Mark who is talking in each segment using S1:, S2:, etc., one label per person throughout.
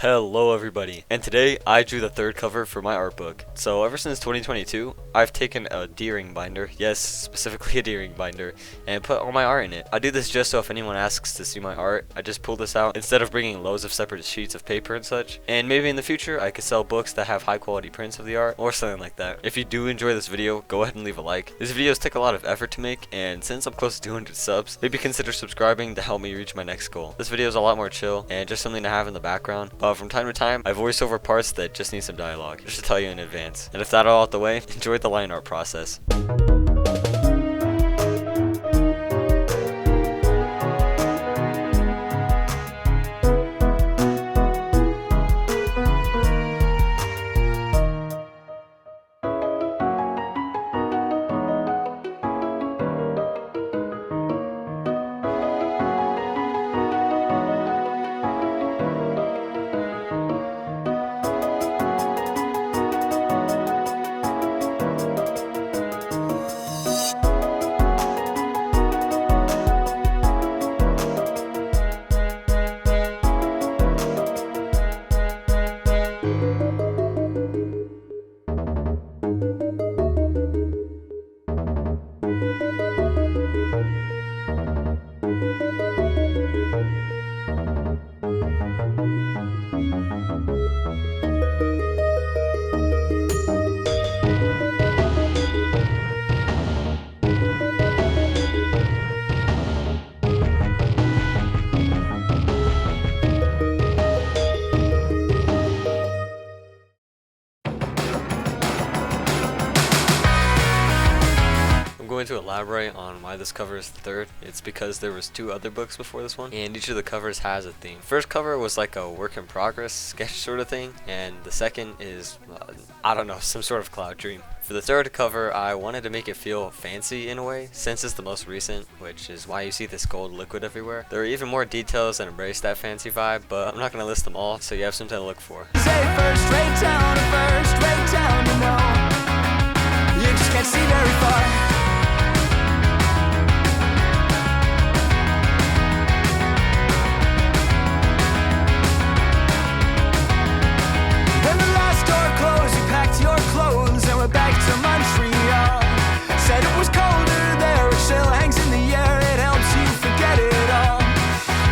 S1: Hello everybody, and today I drew the third cover for my art book. So ever since 2022, I've taken a D-ring binder, yes, specifically a D-ring binder, and put all my art in it. I do this just so if anyone asks to see my art, I just pull this out instead of bringing loads of separate sheets of paper and such. And maybe in the future, I could sell books that have high quality prints of the art, or something like that. If you do enjoy this video, go ahead and leave a like. These videos take a lot of effort to make, and since I'm close to 200 subs, maybe consider subscribing to help me reach my next goal. This video is a lot more chill, and just something to have in the background. From time to time, I voice over parts that just need some dialogue, just to tell you in advance. And if that's all out the way, enjoy the line art process. I'm going to elaborate on why this cover is the third. It's because there was two other books before this one, and each of the covers has a theme. First cover was like a work in progress sketch sort of thing, and the second is, I don't know, some sort of cloud dream. For the third cover, I wanted to make it feel fancy in a way, since it's the most recent, which is why you see this gold liquid everywhere. There are even more details that embrace that fancy vibe, but I'm not going to list them all, so you have something to look for.
S2: Say first rate town, you know. You just can't see very far. When the last door closed, you packed your clothes and went back to Montreal. Said it was colder there, a chill hangs in the air, it helps you forget it all.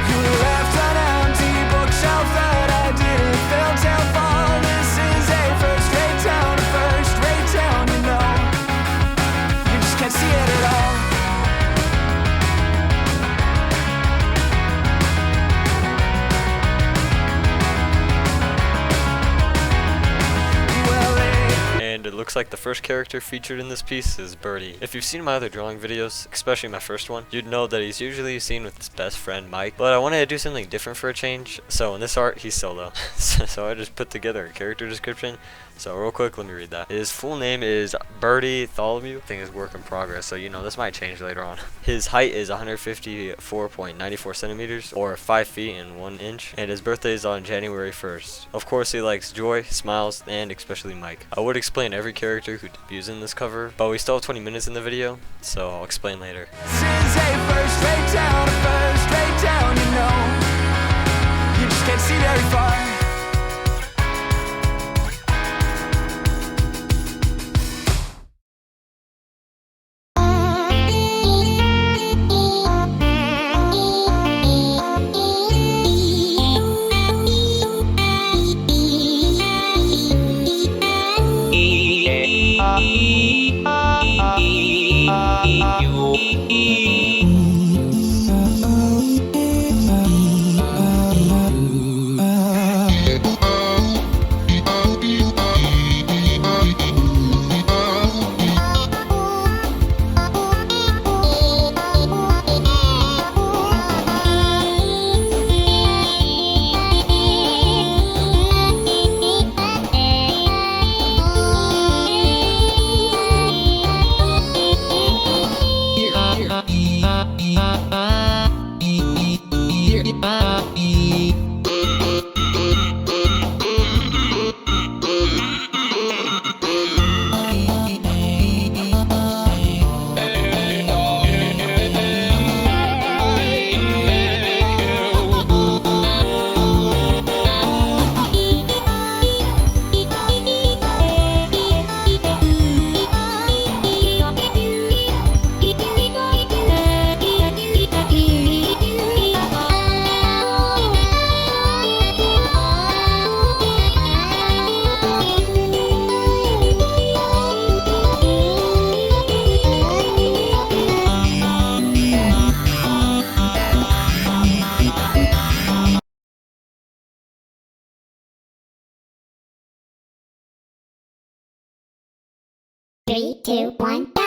S2: You left an empty bookshelf that I didn't fill till fall. This is a first-rate town, you know. You just can't see it at all.
S1: And it looks like the first character featured in this piece is Birdie. If you've seen my other drawing videos, especially my first one, you'd know that he's usually seen with his best friend Mike, but I wanted to do something different for a change, so in this art he's solo. So I just put together a character description. So real quick, let me read that. His full name is Birdie Tholomew. I think it's work in progress, so you know this might change later on. His height is 154.94 centimeters, or 5 feet and 1 inch, and his birthday is on January 1st. Of course, he likes joy, smiles, and especially Mike. I would explain every character who debuts in this cover, but we still have 20 minutes in the video, so I'll explain later.
S2: This is a first-rate town, you know. You just can't see very far.
S3: 3, 2, 1, go!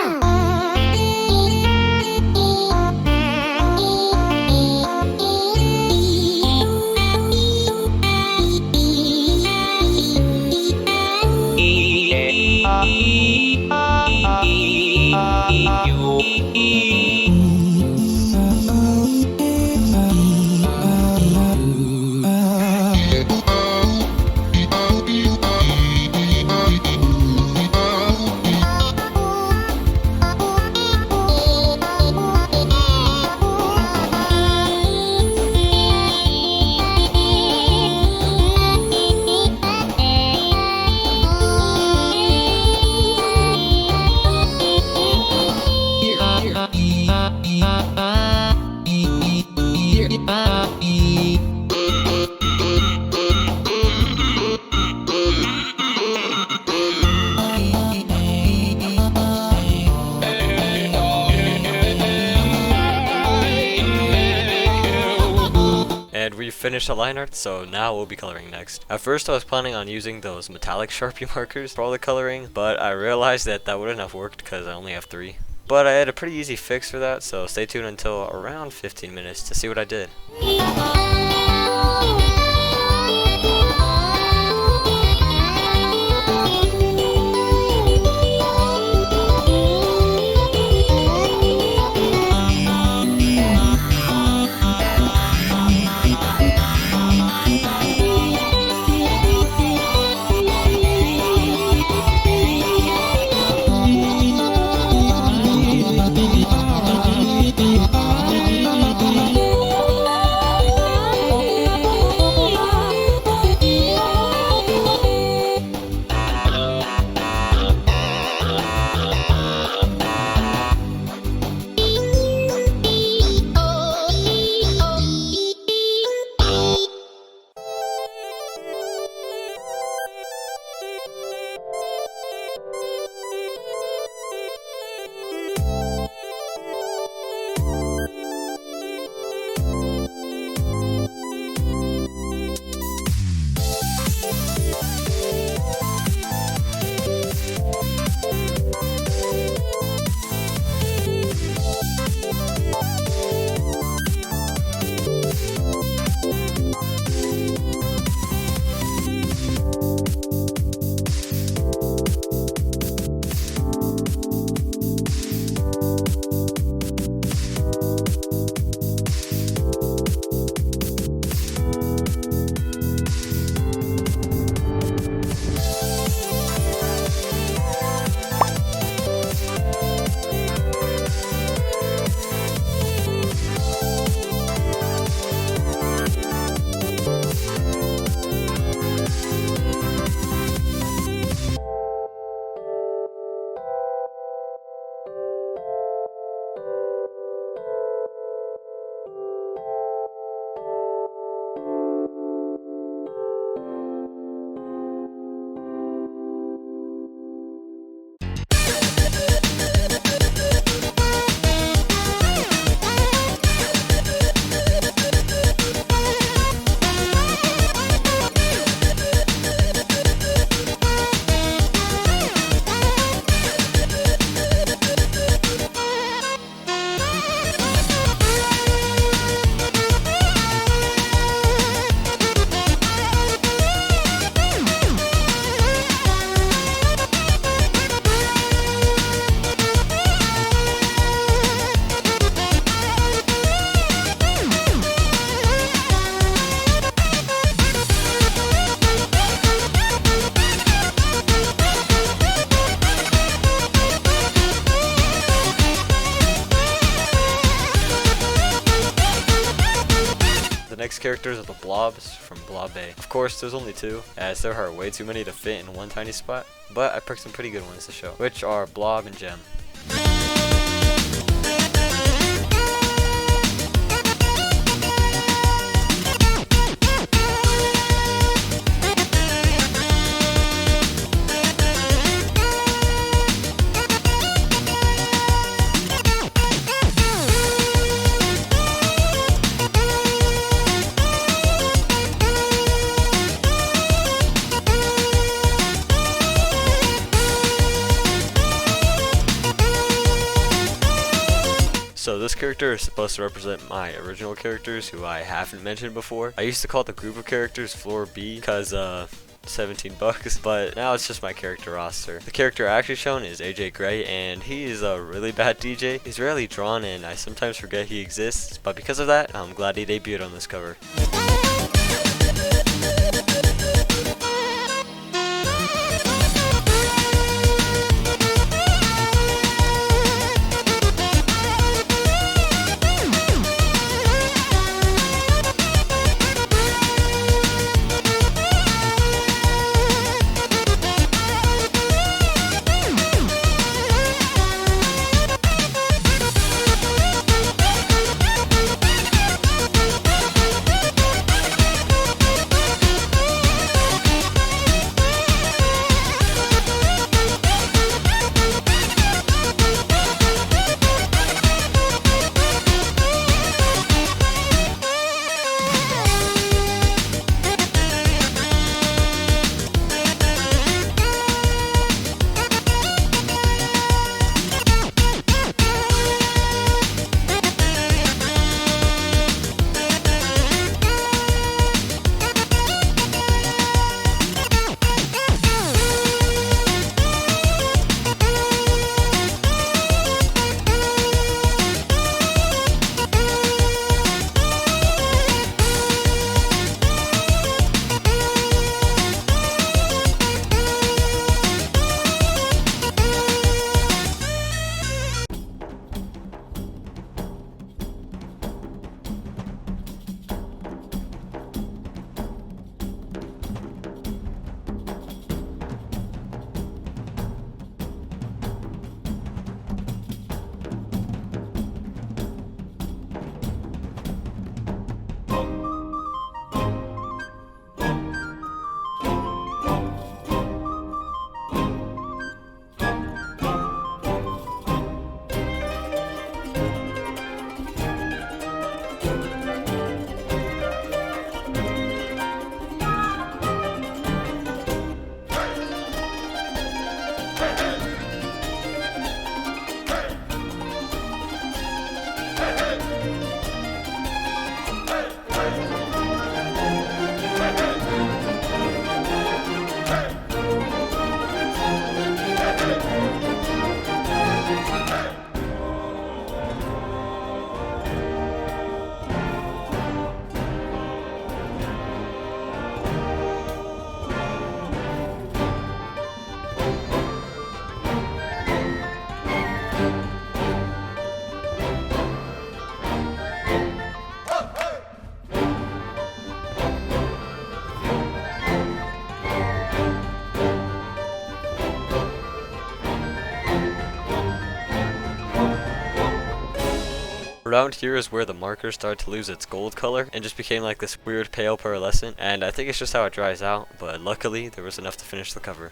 S1: And we finished the line art, so now we'll be coloring next. At first I was planning on using those metallic Sharpie markers for all the coloring, but I realized that that wouldn't have worked because I only have 3. But I had a pretty easy fix for that, so stay tuned until around 15 minutes to see what I did. Next characters are the blobs from Blob Bay. Of course, there's only 2, as there are way too many to fit in one tiny spot, but I picked some pretty good ones to show, which are Blob and Gem. this character is supposed to represent my original characters who I haven't mentioned before. I used to call the group of characters Floor B because 17 bucks, but now it's just my character roster. The character actually shown is AJ Gray, and he is a really bad DJ. He's rarely drawn and I sometimes forget he exists, but because of that, I'm glad he debuted on this cover. Around here is where the marker started to lose its gold color and just became like this weird pale pearlescent, and I think it's just how it dries out, but luckily there was enough to finish the cover.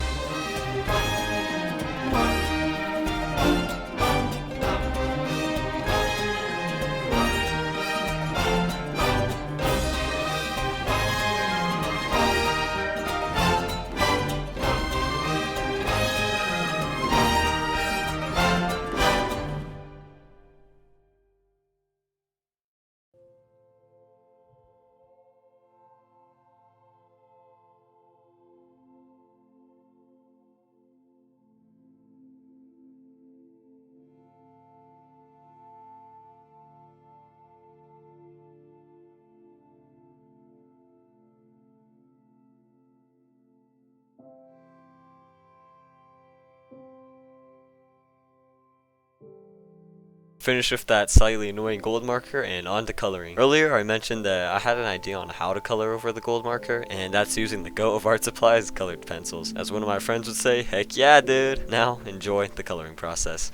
S1: Finish with that slightly annoying gold marker and on to coloring. Earlier I mentioned that I had an idea on how to color over the gold marker, and that's using the Goat of Art Supplies colored pencils. As one of my friends would say, heck yeah dude! Now enjoy the coloring process.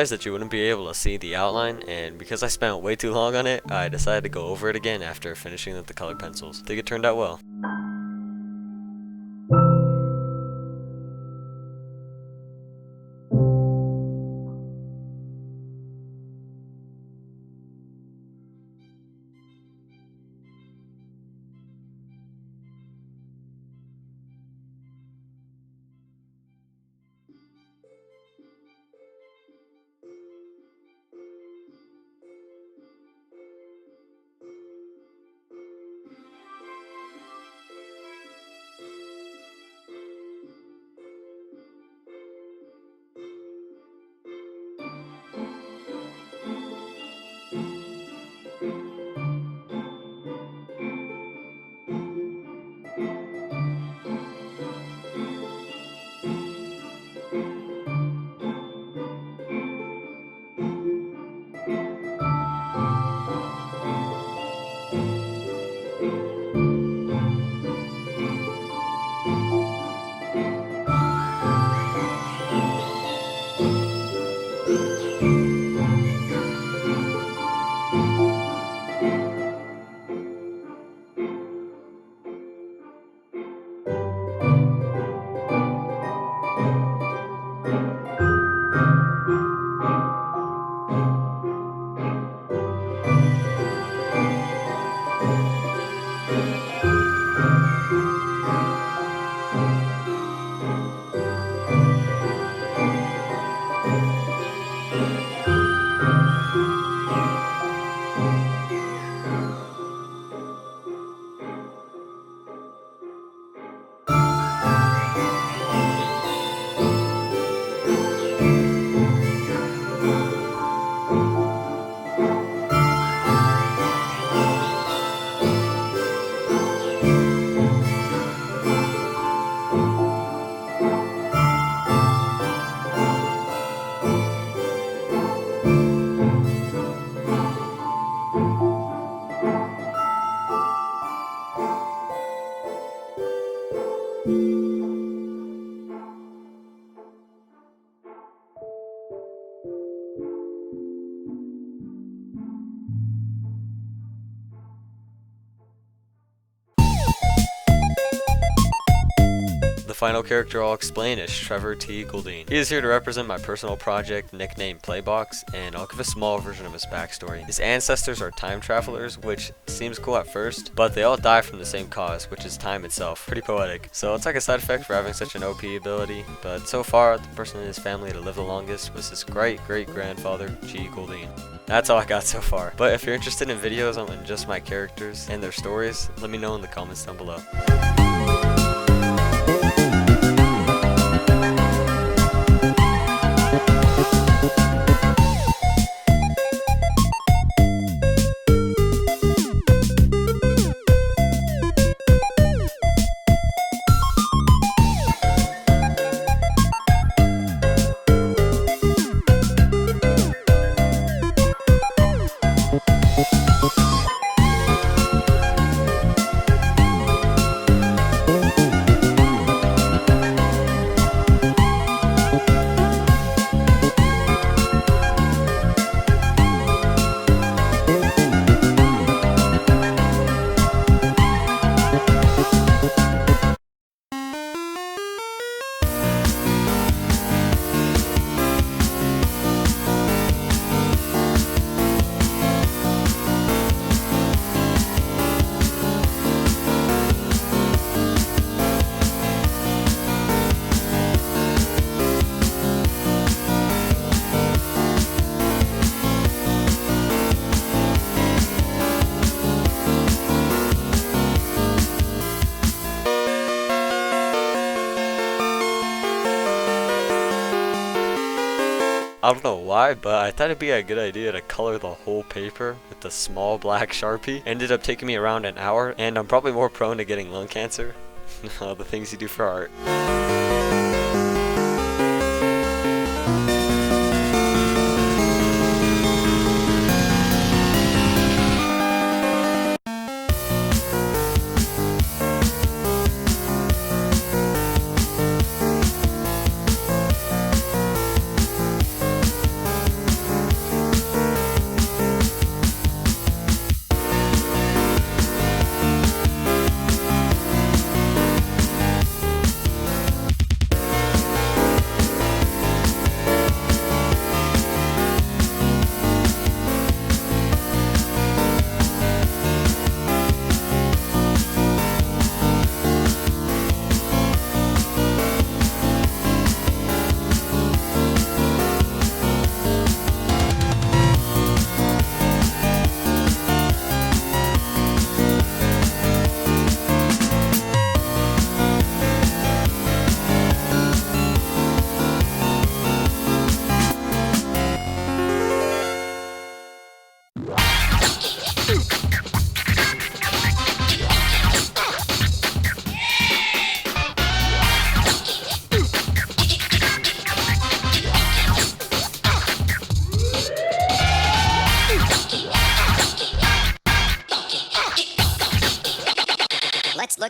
S1: realized that you wouldn't be able to see the outline, and because I spent way too long on it, I decided to go over it again after finishing with the colored pencils. I think it turned out well. The final character I'll explain is Trevor T. Goulding. He is here to represent my personal project nicknamed Playbox, and I'll give a small version of his backstory. His ancestors are time travelers, which seems cool at first, but they all die from the same cause, which is time itself. Pretty poetic. So it's like a side effect for having such an OP ability, but so far the person in his family to live the longest was his great-great-grandfather, G. Goulding. That's all I got so far. But if you're interested in videos on just my characters and their stories, let me know in the comments down below. I don't know why, but I thought it'd be a good idea to color the whole paper with the small black Sharpie. Ended up taking me around an hour, and I'm probably more prone to getting lung cancer. The things you do for art.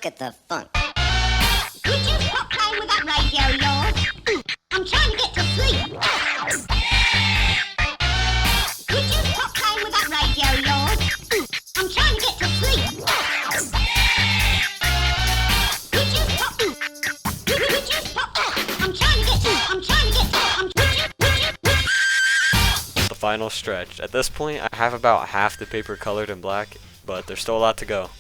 S4: look at the funk.
S5: Would you stop playing with that radio of yours? I'm trying to get to sleep. Would you stop playing with that radio of yours? I'm trying to get to sleep. Would you stop? Would you stop? I'm trying to get to.
S1: The final stretch. At this point, I have about half the paper colored in black, but there's still a lot to go.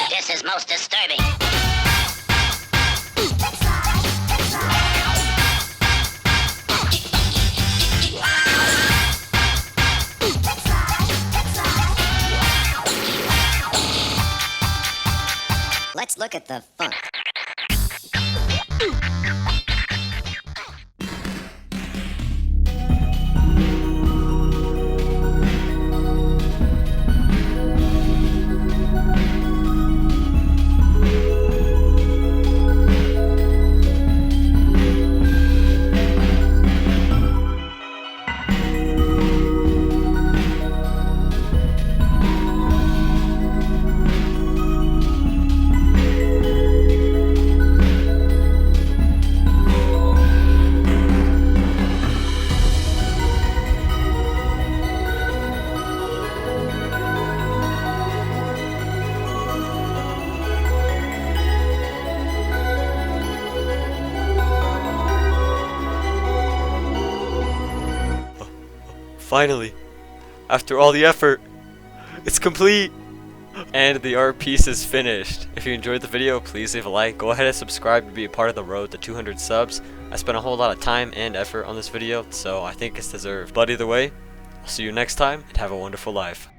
S4: This is most disturbing. Let's look at the funk.
S1: Finally, after all the effort, it's complete! And the art piece is finished. If you enjoyed the video, please leave a like. Go ahead and subscribe to be a part of the road to 200 subs. I spent a whole lot of time and effort on this video, so I think it's deserved. But either way, I'll see you next time, and have a wonderful life.